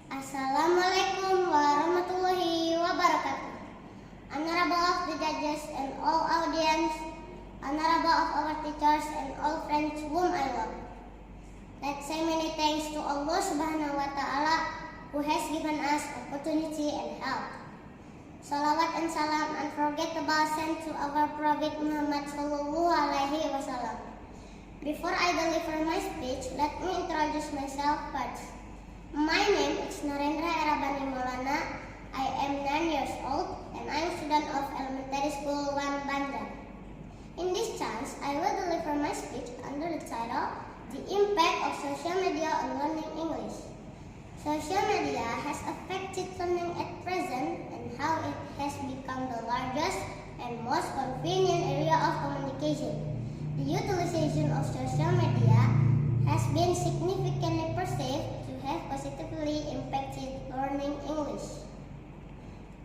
Assalamualaikum warahmatullahi wabarakatuh. Honorable of the judges and all audience, honorable of our teachers and all friends whom I love. Let's say many thanks to Allah Subhanahu wa Ta'ala who has given us opportunity and health. Salawat and salam unforgettable sent to our Prophet Muhammad Sallallahu Alaihi Wasallam. Before I deliver my speech, let me introduce myself first. My name is Narendra Erabbani Maulana. I am 9 years old and I am student of Elementary School 1 Banjar. In this chance, I will deliver my speech under the title, The Impact of Social Media on Learning English. Social media has affected learning at present and how it has become the largest and most convenient area of communication. The utilization of social media has been significantly perceived to have positively impacted learning English.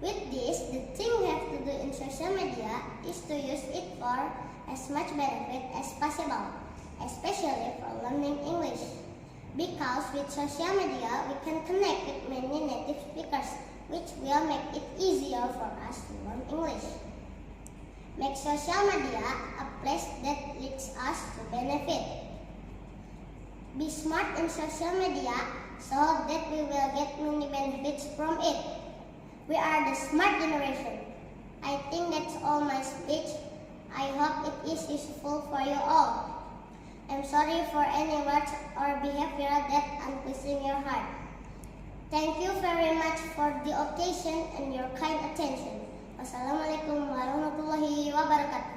With this, the thing we have to do in social media is to use it for as much benefit as possible, especially for learning English. Because with social media, we can connect with many native speakers, which will make it easier for us to learn English. Make social media a place that leads us to benefit. Be smart in social media so that we will get many benefits from it. We are the smart generation. I think that's all my speech. I hope it is useful for you all. I'm sorry for any words or behavior that unpleasing your heart. Thank you very much for the occasion and your kind attention. Wassalamualaikum warahmatullahi wabarakatuh.